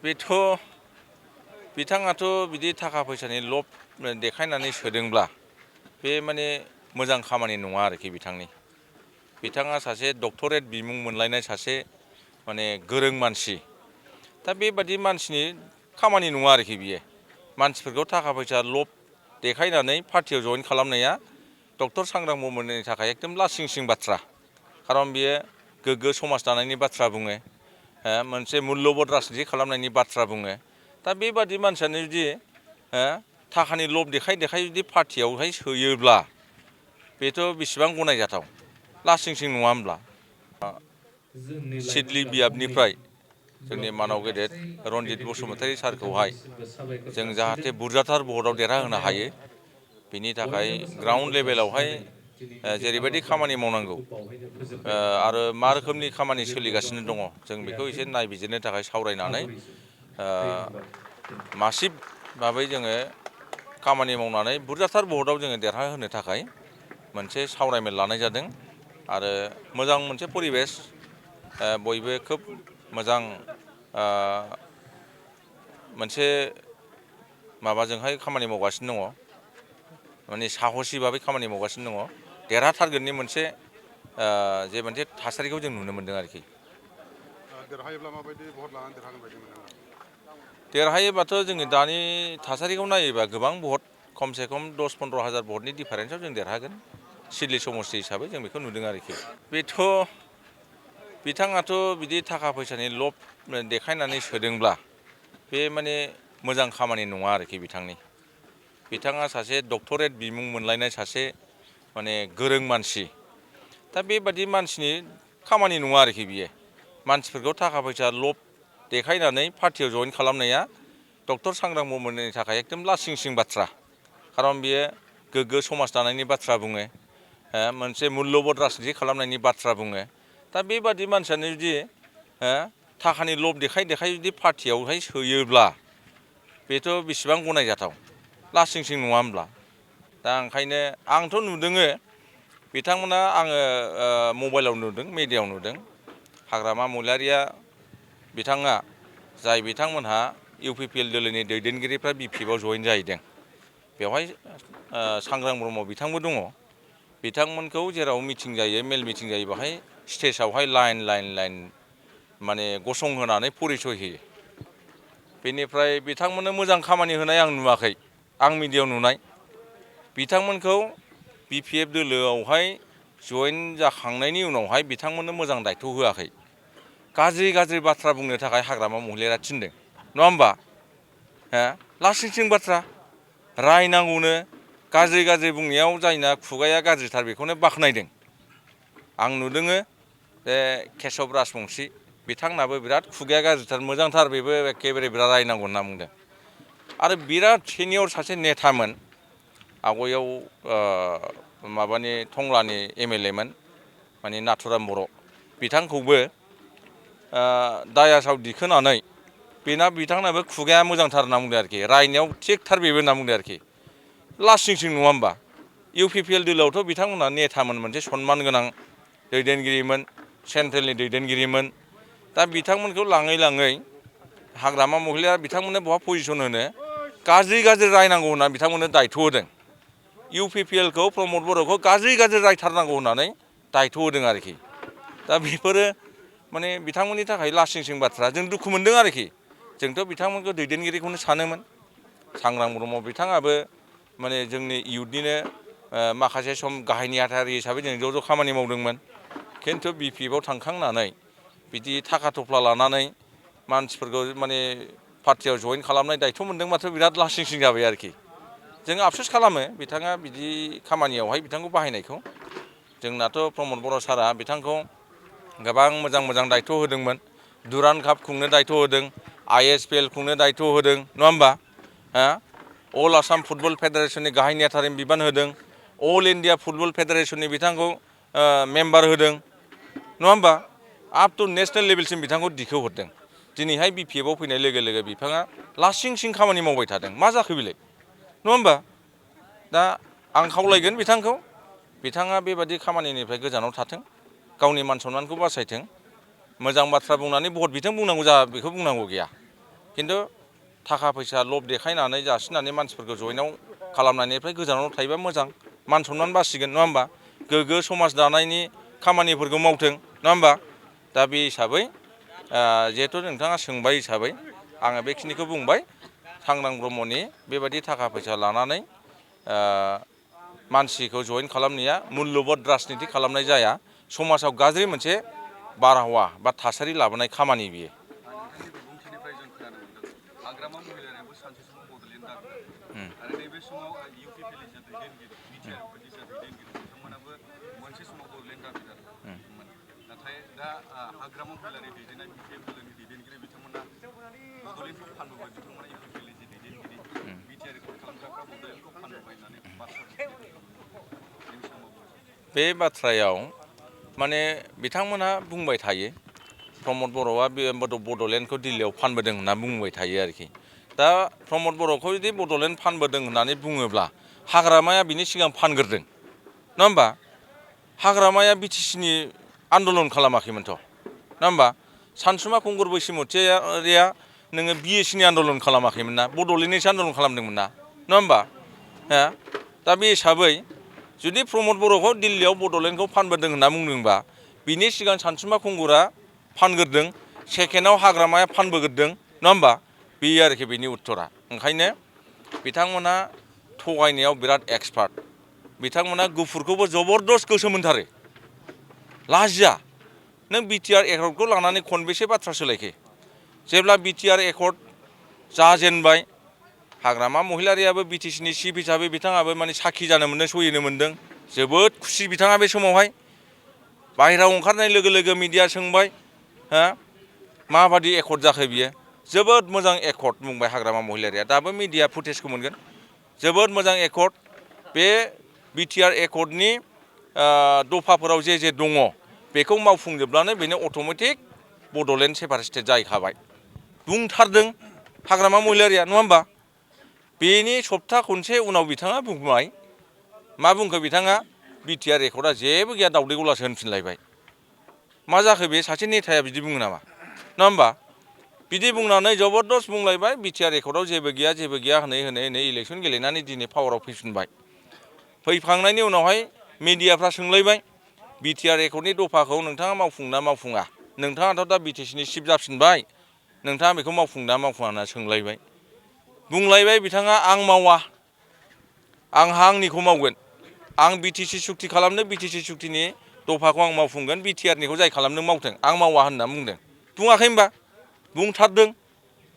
बेथ' बिथाङाथ' बिदि थाखा फैसानि लब देखायनानै सोदोंब्ला बे माने मोजां खामानि नङा आरोखि बिथाङा सासे डक्टरेट बिमुं मोनलायनाय सासे माने गोरों मानसि। दा बेबादि मानसिनि खामानि नङा आरोखि बियो। मानसिफोरखौ थाखा फैसा लब देखायनानै पार्टियाव जइन खालामनाया डक्टर सांग्रां ब्रह्मनि थाखाय एकदम लासिं सिं बाथ्रा। खारन बियो गोग्गो समाज दानायनि बाथ्रा बुङो, मोनसे मुल्यबोध राजनिति खालामनायनि बाथ्रा बुङो। दा बेबादि मानसियानो जुदि थाखानि लब देखाय जुदि पार्टियावहाय सोयोब्ला बेथ' बेसेबां गनायजाथाव, लासिं सिं नङा होमब्ला? सिडली बियाबनिफ्राय जोंनि मानाव गेदेर रनजित बसुमतारी सारखौहाय जों जाहाथे बुरजाथार भटआव देरहाहोनो हायो, बिनि थाखाय ग्राउन्ड लेभेलावहाय जेरैबायदि खामानि मावनांगौ आरो मा रोखोमनि खामानि सोलिगासिनो दङ, जों बेखौ एसे नायबिजिरनो थाखाय सावरायनानै मासिभ भाबै जोङो खामानि मावनानै बुरजाथार भटआव जोङो देरहाहोनो थाखाय मोनसे सावरायमेल लानाय जादों। आरो मोजां मोनसे परिबेस, बयबो खोब मोजां मोनसे माबाजोंहाय खामानि मावगासिनो दङ, माने साहसि भाबै खामानि मावगासिनो दङ। देरहाथारगोननि मोनसे मोनसे थासारिखौ जों नुनो मोनदों आरोखि। देरहायोब्ला माबायदि भट लानानै देरहागोन बायदि मोनो? देरहायोबाथ' जोङो दानि थासारिखौ नायोबा गोबां भट, खमसे खम 10-15 हाजार भटनि डिफारेन्सआव जों देरहागोन सिडली समस्ति हिसाबै जों बेखौ नुदों आरोखि। बेथ' बिथाङाथ' बिदि थाखा फैसानि लब देखायनानै सोदोंब्ला बे माने मोजां खामानि नङा आरोखि बिथाङा सासे डक्टरेट बिमुं मोनलायनाय सासे माने गोरों मानसि। दा बेबादि मानसिनि खामानि नङा आरोखि बियो। मानसिफोरखौ थाखा फैसा लब देखायनानै पार्टियाव जइन खालामनाया डक्टर सांग्रां ब्रह्मनि थाखाय एकदम लासिं सिं बाथ्रा। खारन बियो गोग्गो समाज दानायनि बाथ्रा बुङो, मोनसे मुल्यबोध राजनिति खालामनायनि बाथ्रा बुङो। दा बेबादि मानसियानो जुदि थाखानि लब देखाय जुदि पार्टियावहाय सोयोब्ला बेथ' बेसेबां गनायजाथाव, लासिं सिं नङा होमब्ला? दा ओंखायनो आंथ' नुदोङो बिथांमोना, आङो मबाइलाव नुदों, मिडियायाव नुदों, हाग्रामा महिलारिया बिथाङा जाय बिथांमोनहा UPPL दोलोनि दैदेनगिरिफ्रा BPFआव जइन जाहैदों, बेवहाय सांग्रां ब्रह्म बिथांबो दङ। बिथांमोनखौ जेराव मिटिं जायो, मेल मिटिं जायो, बेवहाय स्टेजावहाय लाइन माने गसंहोनानै परिचय होयो। बेनिफ्राय बिथांमोननो मोजां खामानि होनाय आं नुवाखै, आं मिडियायाव नुनाय। बिथांमोनखौ BPF दोलोआवहाय जइन जाखांनायनि उनावहाय बिथांमोननो मोजां दायथ' होआखै। गाज्रि बाथ्रा बुंनो थाखाय हाग्रामा महिलारिया थिनदों, नङा होमबा? लासिं सिं बाथ्रा, रायनांगौनो। गाज्रि बुंनायाव जायना खुगाया गाज्रिथार बेखौनो बाख्नायदों। आं नुदोङो बे केशब राजबंसि बिथांनाबो बिराद खुगाया गाज्रिथार, मोजांथार, बेबो एखेबारे बिराद रायनांगौ होनना बुंदों। आरो बिराद सिनियर सासे नेतामोन, आवगायाव माबानि टंलानि MLA मोन, माने नाथुराम बर', बिथांखौबो दायासाव दिखोनानै बिथांनाबो खुगाया मोजांथार होनना बुंदों आरोखि, रायनायाव थिगथार बेबो होनना बुंदों आरोखि। लासिं सिं नङा होमबा? UPPL दोलोआवथ' बिथांमोनहा नेतामोन, मोनसे सनमान गोनां दैदेनगिरिमोन, सेन्ट्रेलनि दैदेनगिरिमोन। दा बिथांमोनखौ लाङै हाग्रामा महिलारिया बिथांमोननो बहा पजिसन होनो, गाज्रि रायनांगौ होनना बिथांमोननो दायथ' होदों। UPPLखौ, प्रमद बर'खौ गाज्रि रायथारनांगौ होननानै दायथ' होदों आरोखि। दा बेफोरो माने बिथांमोननि थाखाय लासिं सिं बाथ्रा। जों दुखु मोनदों आरोखि। जोंथ' बिथांमोनखौ दैदेनगिरिखौनो सानोमोन। सांग्रां ब्रह्म बिथाङाबो माने जोंनि इयुथनिनो माखासे सम गाहाय नेहाथारि हिसाबै जों ज' खामानि मावदोंमोन। खिन्थु BPFआव थांखांनानै बिदि थाखा थफ्ला लानानै मानसिफोरखौ माने पार्टियाव जइन खालामनाय दायथ' मोनदोंबाथ' बिराद लासिं सिं जाबाय आरोखि। जों आफसुस खालामो बिथाङा बिदि खामानियावहाय बिथांखौ बाहायनायखौ। जोंनाथ' प्रमद बर' सारआ बिथांखौ गोबां मोजां दायथ' होदोंमोन। दुरान्ड काप खुंनो दायथ' होदों, ISPL खुंनो दायथ' होदों, नङा होमबा? अल आसाम फुटबल फेडारेसननि गाहाय नेहाथारि बिबान होदों, अल इन्डिया फुटबल फेडारेसननि बिथांखौ मेम्बार होदों, नङा होमबा? आप टु नेसनेल लेभेलसिम बिथांखौ दिखोहरदों। दिनैहाय BPFआव फैनाय लोगो बिफाङा लासिं सिं खामानि मावबाय थादों। मा जाखो बेलाय, नङा होमबा? दा आं खावलायगोन बिथाङा बेबादि खामानिनिफ्राय गोजानाव थाथों, गावनि मान सन्मानखौ बासायथों। मोजां बाथ्रा बुंनानै भट बिथों बुंनांगौ बेखौ बुंनांगौ गैया। खिन्थु थाखा फैसा लब देखायनानै जासिनानै मानसिफोरखौ जयेनाव खालामनायनिफ्राय गोजानाव थायोबा मोजां मान सनमान बासिगोन नङा होमबा गोग्गो समाज दानायनि खामानिफोरखौ मावथों नङा होमबा दा बे हिसाबै जिहेथु नोंथाङा सोंबाय हिसाबै आङो बेखिनिखौ बुंबाय सांग्रां ब्रह्मनि बेबायदि थाखा फैसा लानानै मानसिखौ जयेन खालामनाया मुल्यबोध राजनिति खालामनाय जाया समाजाव गाज्रि मोनसे बारहावा बा थासारि लाबोनाय खामानि बियो बिबुंथिनिफ्राय जों खोनानो मोनदों हाग्रामा महिलारियाबो सानसे समाव बड'लेण्ड दाबिदार आरो नैबे समाव इउपिपिएलनि जा दैदेनगिरि बिटिआरफोरनि जा दैदेनगिरि बिथांमोनाबो मोनसे समाव बड'लेण्ड दाबिदारमोन नाथाय दा हाग्रामा महिलारि दैदेननाय बिटिआरफोरनि दैदेनगिरि बिथांमोना बड'लेण्डखौ फानबोबाय बिथांमोना इउपिपिएलनि जे दैदेनगिरि बिटिआर रेकर्ड खालामग्राफ्रा बड'लेण्डखौ फानबोबाय होननानै बाथ्रा बे बाथ्रायाव माने बिथांमोनहा बुंबाय थायो प्रमद बर'आ बे बड'लेण्डखौ दिल्लीयाव फानबोदों होनना बुंबाय थायो आरोखि दा प्रमद बर'खौ जुदि बड'लेण्ड फानबोदों होननानै बुङोब्ला हाग्रामाया बिनि सिगां फानग्रोदों नङा होमबा हाग्रामाया बिटिसिनि आन्दलन खालामाखैमोनथ' नङा होमबा सानसुमा खुंगुर बैसोमुतियारिया नोङो बिएससिनि आन्दलन खालामाखैमोन ना बड'लेण्डनिसो आन्दलन खालामदोंमोन ना नङा होमबा दा बे हिसाबै जुदि प्रमद बर'खौ दिल्लीयाव बड'लेण्डखौ फानबोदों होनना बुंदोंबा बिनि सिगां सानसुमा खुंगुरा फानग्रोदों सेकेन्डआव हाग्रामाया फानबोग्रोदों नङा होमबा बे आरोखि बेनि उत्तरा ओंखायनो बिथांमोना थगायनायाव बिराद एक्सपार्ट बिथांमोना गुफुरखौबो जबरदस्त गोसो मोनथारो लाजिया नों बिटिआर एकर्डखौ लानानै खनबेसे बाथ्रा सोलायखो जेब्ला बिटिआर एकर्ड जाजेनबाय हाग्रामा महिलारियाबो बिटिसिनि चिफ हिसाबै बिथाङाबो माने साखि जानो मोन्दों सहिनो मोन्दों जोबोद खुसि बिथाङा बे समावहाय बाहेरायाव ओंखारनाय लोगो लोगो मिडिया सोंबाय माबादि एकर्ड जाखो बियो जोबोद मोजां एकर्ड बुंबाय हाग्रामा महिलारिया दाबो मिडिया फुटेजखौ मोनगोन जोबोद मोजां एकर्ड बे बिटिआर एकर्डनि दफाफोराव जे दङ बेखौ मावफुंजोबब्लानो बेनो अट'मेटिक बड'लेण्ड सेपारेट स्टेट जाहैखाबाय बुंथारदों हाग्रामा महिलारिया नङा होमबा बेनि सप्ता खनसे उनाव बिथाङा बुंबाय मा बुंखो बिथाङा बिटिआर एकर्डआ जेबो गैया दावदै गलासो होनफिनलायबाय मा जाखो बे सासे नेताया बिदि बुङो नामा नङा होमबा बिदि बुंनानै जबरदस्त बुंलायबाय बिटिआर एकर्डआव जेबो गैया होनै इलेक्सन गेलेनानै दिनै पावाराव फैफिनबाय फैखांनायनि उनावहाय मिडियाफ्रा सोंलायबाय बिटिआर एकर्डनि दफाखौ नोंथाङा मावफुंना मावफुङा नोंथाङाथ' दा बिटिसिनि चिफ जाफिनबाय नोंथाङा बेखौ मावफुंना मावफुङा होनना सोंलायबाय बुंलायबाय बिथाङा आं मावा आंहा आंनिखौ मावगोन आं बिटिसि सुक्ति खालामनो बिटिसि सुक्तिनि दफाखौ आं मावफुंगोन बिटिआरनिखौ जाय खालामदों मावथों आं मावा होनना बुंदों बुङाखै होनबा बुंथारदों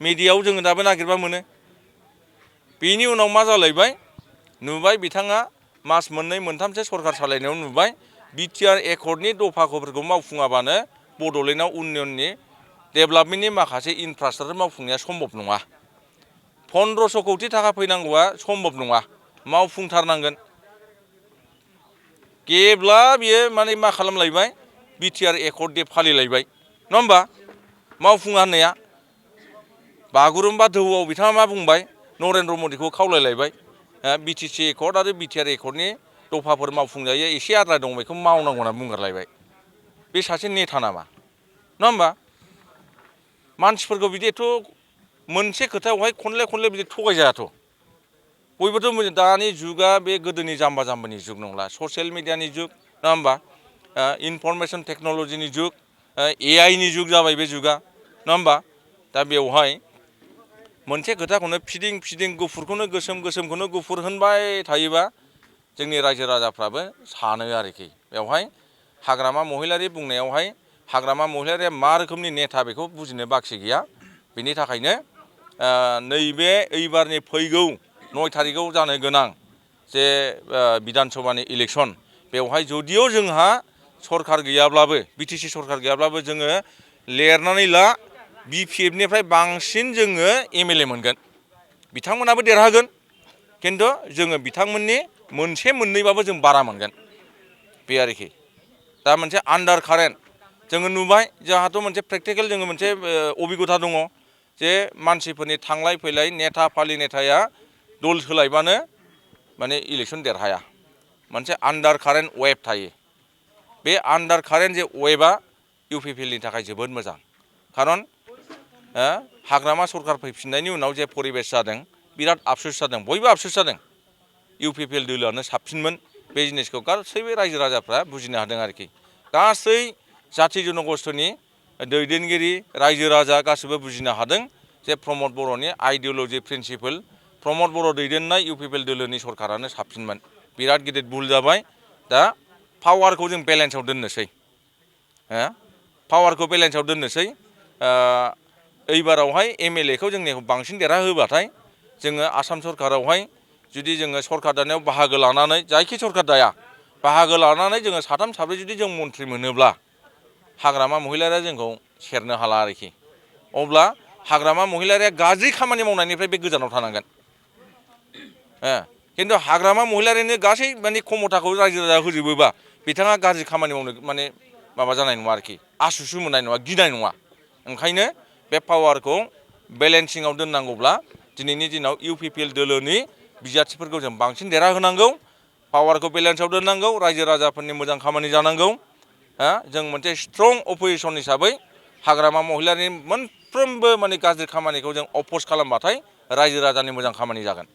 मिडियायाव जोङो दाबो नागिरबा मोनो बेनि उनाव मा जालायबाय नुबाय बिथाङा मास मोननै मोनथामसो सरकार सालायनायाव नुबाय बिटिआर एकर्डनि दफाफोरखौ मावफुङाबानो बड'लेण्डआव उन्नयननि डेभेलपमेन्टनि माखासे इनफ्रास्ट्राक्चार मावफुंनाया सम्भब नङा 1500 कौटि थाखा फैनांगौआ सम्भब नङा मावफुंथारनांगोन गेब्ला बियो माने मा खालामलायबाय बिटिआर एकर्ड दे फालिलायबाय नङा होमबा मावफुङा होननाया बागुरुम्बा दोहौआव बिथाङा मा बुंबाय नरेन्द्र मदिखौ खावलायलायबाय बिटिसि एकर्ड आरो बिटिआर एकर्डनि दफाफोर मावफुंजायो एसे आद्रा दं बेखौ मावनांगौ होनना बुंगारलायबाय बे सासे नेता नामा नङा होमबा मानसिफोरखौ बिदि एथ' मोनसे खोथायावहाय खनले बिदि थगायजायाथ' बयबोथ' दानि जुगा बे गोदोनि जाम्बा जाम्बानि जुग नंला ससियेल मिडियानि जुग नङा होमबा इनफरमेसन टेक्न'लजिनि जुग एआइनि जुग जाबाय बे जुगा नङा होमबा दा बेवहाय मोनसे खोथाखौनो फिदिं गुफुरखौनो गोसोमखौनो गुफुर होनबाय थायोबा जोंनि रायजो राजाफ्राबो सानो आरोखि बेवहाय हाग्रामा महिलारि बुंनायावहाय हाग्रामा महिलारिया मा रोखोमनि नेता बेखौ बुजिनो बाखि गैया बेनि थाखायनो नैबे एइबारनि फैगौ 9 थारिखआव जानो गोनां जे बिधान सभानि इलेक्सन बेवहाय जुदिअ जोंहा सरकार गैयाब्लाबो बिटिसि सरकार गैयाब्लाबो जोङो लिरनानै ला बिपिएफनिफ्राय बांसिन जोङो एमएलए मोनगोन बिथांमोनाबो देरहागोन खिन्थु जोङो बिथांमोननि मोनसे मोननैबाबो जों बारा मोनगोन बे आरोखि दा मोनसे आन्डार कारेन्ट जोङो नुबाय जोंहाथ' मोनसे प्रेक्टिकेल जोङो मोनसे अबिगथा दङ जे मानसिफोरनि थांलाय फैलाय नेता फालि नेताया दल सोलायबानो माने इलेक्सन देरहाया मोनसे आन्डार कारेन्ट वेभ थायो बे आन्डार कारेन्ट जे वेभआ इउपिपिएलनि थाखाय जोबोद मोजां खारन हाग्रामा सरकार फैफिननायनि उनाव जे परिबेस जादों बिराद आफसुस जादों बयबो आफसुस जादों UPPL दोलोआनो साबसिनमोन बे जिनिसखौ गासैबो रायजो राजाफ्रा बुजिनो हादों आरोखि गासै जाथि जनगोष्ठीनि दैदेनगिरि रायजो राजा गासिबो बुजिनो हादों जे प्रमद बर'नि आइडिअल'जि प्रिन्सिपल प्रमद बर' दैदेननाय UPPL दोलोनि सरकारानो साबसिनमोन बिराद गिदिर भुल जाबाय दा पावारखौ जों बेलेन्सआव दोननोसै पावारखौ बेलेन्सआव दोननोसै एइबारावहाय MLA खौ जोंनिखौ बांसिन देरहाहोबाथाय जोङो आसाम सरकारावहाय जुदि जोङो सरकार दानायाव बाहागो लानानै जायखि सरकार दाया बाहागो लानानै जोङो साथाम साब्रै जुदि जों मन्थ्रि मोनोब्ला हाग्रामा महिलारिया जोंखौ सेरनो हाला आरोखि अब्ला हाग्रामा महिलारिया गाज्रि खामानि मावनायनिफ्राय बे गोजानाव थानांगोन खिन्थु हाग्रामा महिलारिनो गासै माने क्षमताखौ रायजो राजा होजोबोबा बिथाङा गाज्रि खामानि मावनो माने माबा जानाय नङा आरोखि आसुसु मोननाय नङा गिनाय नङा ओंखायनो बे पावारखौ बेलेन्सिंआव दोननांगौब्ला दिनैनि दिनाव UPPL दोलोनि बिजाथिफोरखौ जों बांसिन देरहाहोनांगौ पावारखौ बेलेन्सआव दोननांगौ रायजो राजाफोरनि मोजां खामानि जानांगौ जों मोनसे स्ट्रं अपोजिसन हिसाबै हाग्रामा महिलारिनि मोनफ्रोमबो माने गाज्रि खामानिखौ जों अपोज खालामबाथाय रायजो राजानि मोजां खामानि जागोन